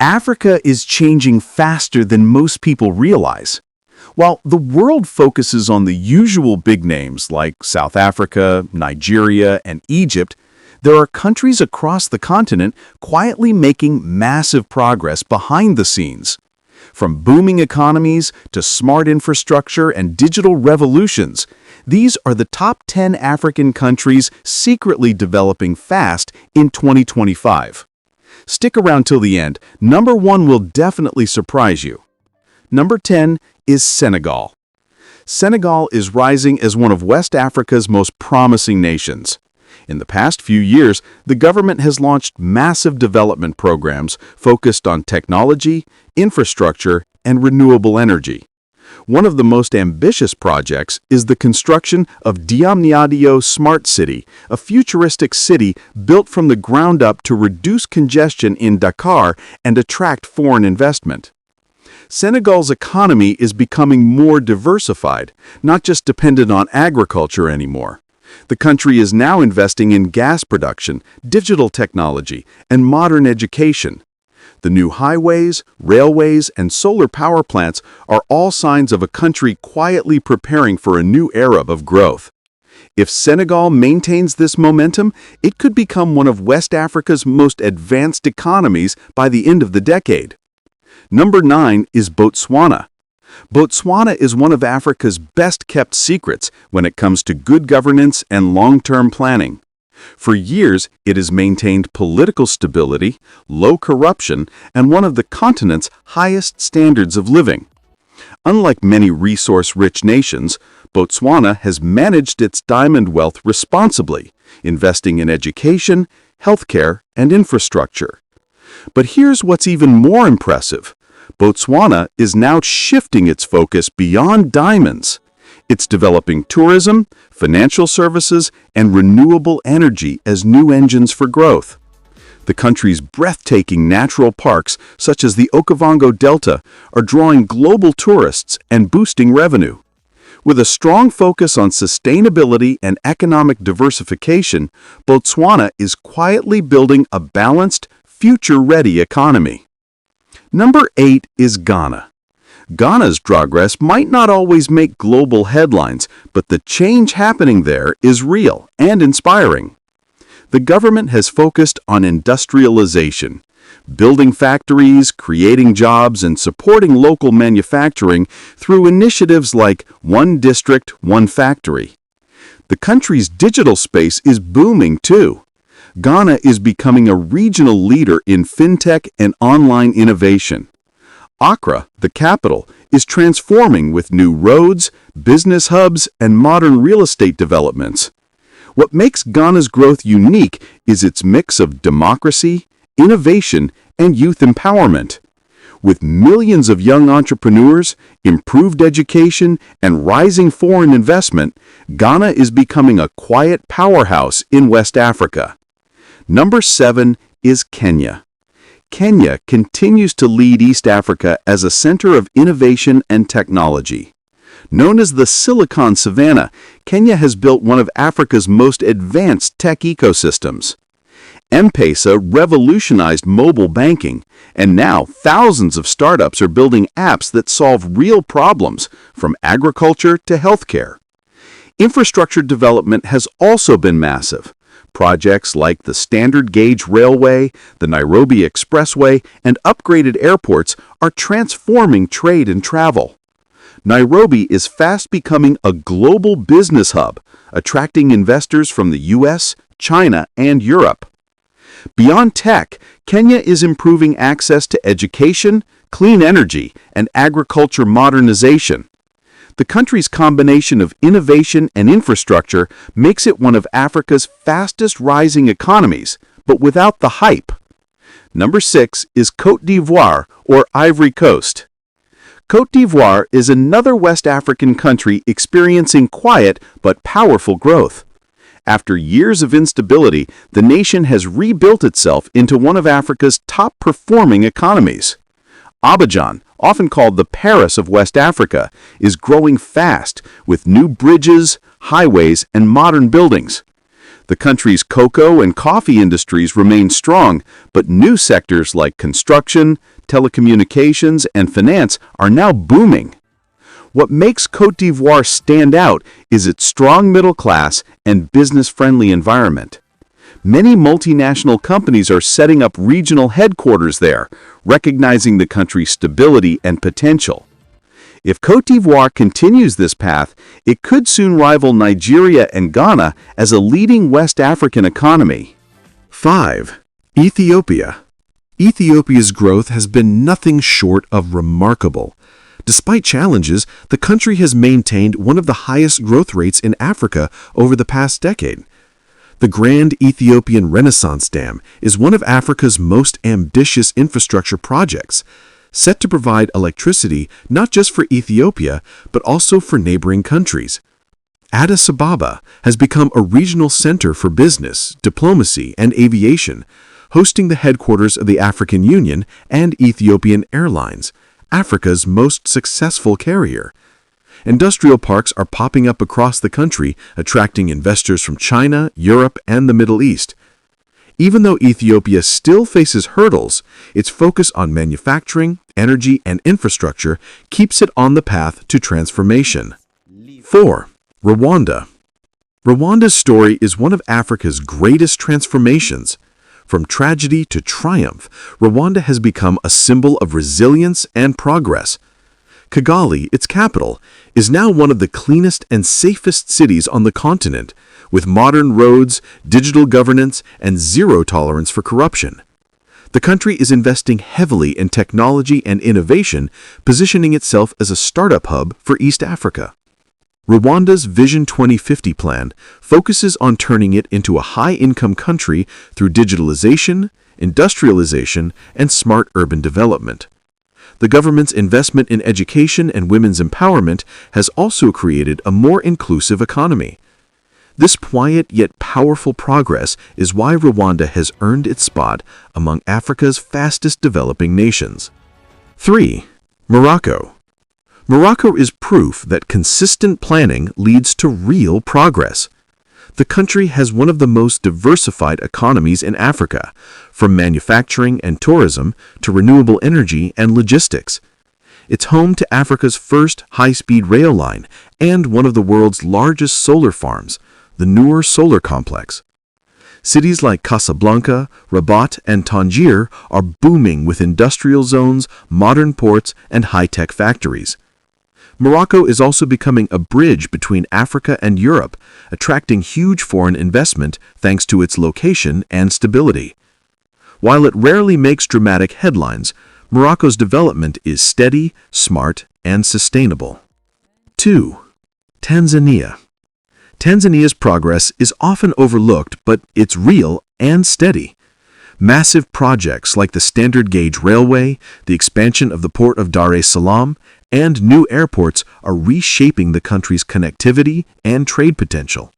Africa is changing faster than most people realize. While the world focuses on the usual big names like South Africa, Nigeria, and Egypt, there are countries across the continent quietly making massive progress behind the scenes. From booming economies to smart infrastructure and digital revolutions, these are the top 10 African countries secretly developing fast in 2025. Stick around till the end. Number 1 will definitely surprise you. Number 10 is Senegal. Senegal is rising as one of West Africa's most promising nations. In the past few years, the government has launched massive development programs focused on technology, infrastructure, and renewable energy. One of the most ambitious projects is the construction of Diamniadio Smart City, a futuristic city built from the ground up to reduce congestion in Dakar and attract foreign investment. Senegal's economy is becoming more diversified, not just dependent on agriculture anymore. The country is now investing in gas production, digital technology, and modern education. The new highways, railways, and solar power plants are all signs of a country quietly preparing for a new era of growth. If Senegal maintains this momentum, it could become one of West Africa's most advanced economies by the end of the decade. Number 9 is Botswana. Botswana is one of Africa's best-kept secrets when it comes to good governance and long-term planning. For years, it has maintained political stability, low corruption, and one of the continent's highest standards of living. Unlike many resource-rich nations, Botswana has managed its diamond wealth responsibly, investing in education, healthcare, and infrastructure. But here's what's even more impressive. Botswana is now shifting its focus beyond diamonds. It's developing tourism, financial services, and renewable energy as new engines for growth. The country's breathtaking natural parks, such as the Okavango Delta, are drawing global tourists and boosting revenue. With a strong focus on sustainability and economic diversification, Botswana is quietly building a balanced, future-ready economy. Number 8 is Ghana. Ghana's progress might not always make global headlines, but the change happening there is real and inspiring. The government has focused on industrialization, building factories, creating jobs, and supporting local manufacturing through initiatives like One District, One Factory. The country's digital space is booming too. Ghana is becoming a regional leader in fintech and online innovation. Accra, the capital, is transforming with new roads, business hubs, and modern real estate developments. What makes Ghana's growth unique is its mix of democracy, innovation, and youth empowerment. With millions of young entrepreneurs, improved education, and rising foreign investment, Ghana is becoming a quiet powerhouse in West Africa. Number 7 is Kenya. Kenya continues to lead East Africa as a center of innovation and technology. Known as the Silicon Savannah, Kenya has built one of Africa's most advanced tech ecosystems. M-Pesa revolutionized mobile banking, and now thousands of startups are building apps that solve real problems, from agriculture to healthcare. Infrastructure development has also been massive. Projects like the Standard Gauge Railway, the Nairobi Expressway, and upgraded airports are transforming trade and travel. Nairobi is fast becoming a global business hub, attracting investors from the US, China, and Europe. Beyond tech, Kenya is improving access to education, clean energy, and agriculture modernization. The country's combination of innovation and infrastructure makes it one of Africa's fastest rising economies, but without the hype. Number 6 is Côte d'Ivoire, or Ivory Coast. Côte d'Ivoire is another West African country experiencing quiet but powerful growth. After years of instability, the nation has rebuilt itself into one of Africa's top-performing economies. Abidjan, often called the Paris of West Africa, is growing fast with new bridges, highways, and modern buildings. The country's cocoa and coffee industries remain strong, but new sectors like construction, telecommunications, and finance are now booming. What makes Côte d'Ivoire stand out is its strong middle class and business-friendly environment. Many multinational companies are setting up regional headquarters there, recognizing the country's stability and potential. If Côte d'Ivoire continues this path, it could soon rival Nigeria and Ghana as a leading West African economy. 5. Ethiopia. Ethiopia's growth has been nothing short of remarkable. Despite challenges, the country has maintained one of the highest growth rates in Africa over the past decade. The Grand Ethiopian Renaissance Dam is one of Africa's most ambitious infrastructure projects, set to provide electricity not just for Ethiopia, but also for neighboring countries. Addis Ababa has become a regional center for business, diplomacy, and aviation, hosting the headquarters of the African Union and Ethiopian Airlines, Africa's most successful carrier. Industrial parks are popping up across the country, attracting investors from China, Europe, and the Middle East. Even though Ethiopia still faces hurdles, its focus on manufacturing, energy, and infrastructure keeps it on the path to transformation. 4. Rwanda. Rwanda's story is one of Africa's greatest transformations. From tragedy to triumph, Rwanda has become a symbol of resilience and progress. Kigali, its capital, is now one of the cleanest and safest cities on the continent, with modern roads, digital governance, and zero tolerance for corruption. The country is investing heavily in technology and innovation, positioning itself as a startup hub for East Africa. Rwanda's Vision 2050 plan focuses on turning it into a high-income country through digitalization, industrialization, and smart urban development. The government's investment in education and women's empowerment has also created a more inclusive economy. This quiet yet powerful progress is why Rwanda has earned its spot among Africa's fastest developing nations. 3. Morocco. Morocco is proof that consistent planning leads to real progress. The country has one of the most diversified economies in Africa, from manufacturing and tourism to renewable energy and logistics. It's home to Africa's first high-speed rail line and one of the world's largest solar farms, the Noor Solar Complex. Cities like Casablanca, Rabat, and Tangier are booming with industrial zones, modern ports, and high-tech factories. Morocco is also becoming a bridge between Africa and Europe, attracting huge foreign investment thanks to its location and stability. While it rarely makes dramatic headlines, Morocco's development is steady, smart, and sustainable. 2. Tanzania. Tanzania's progress is often overlooked, but it's real and steady. Massive projects like the Standard Gauge Railway, the expansion of the port of Dar es Salaam, and new airports are reshaping the country's connectivity and trade potential.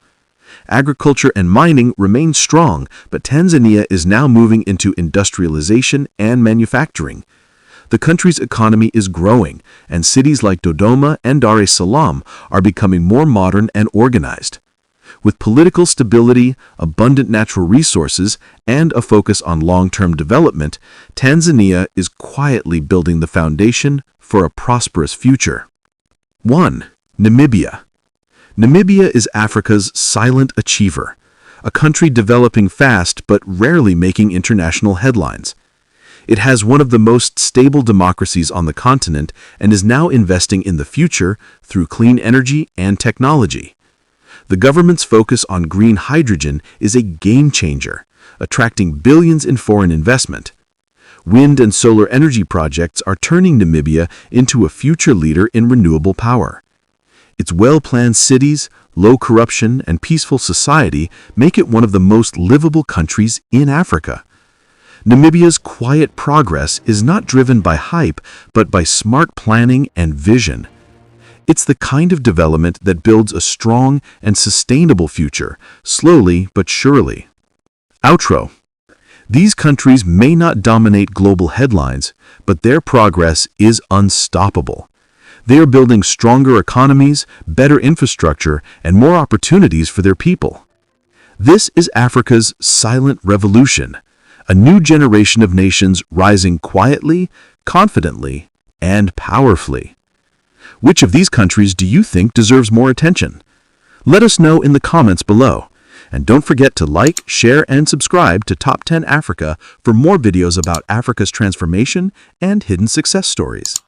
Agriculture and mining remain strong, but Tanzania is now moving into industrialization and manufacturing. The country's economy is growing, and cities like Dodoma and Dar es Salaam are becoming more modern and organized. With political stability, abundant natural resources, and a focus on long-term development, Tanzania is quietly building the foundation for a prosperous future. 1. Namibia. Namibia is Africa's silent achiever, a country developing fast but rarely making international headlines. It has one of the most stable democracies on the continent and is now investing in the future through clean energy and technology. The government's focus on green hydrogen is a game changer, attracting billions in foreign investment. Wind and solar energy projects are turning Namibia into a future leader in renewable power. Its well-planned cities, low corruption, and peaceful society make it one of the most livable countries in Africa. Namibia's quiet progress is not driven by hype, but by smart planning and vision. It's the kind of development that builds a strong and sustainable future, slowly but surely. Outro. These countries may not dominate global headlines, but their progress is unstoppable. They are building stronger economies, better infrastructure, and more opportunities for their people. This is Africa's silent revolution, a new generation of nations rising quietly, confidently, and powerfully. Which of these countries do you think deserves more attention? Let us know in the comments below. And don't forget to like, share, and subscribe to Top 10 Africa for more videos about Africa's transformation and hidden success stories.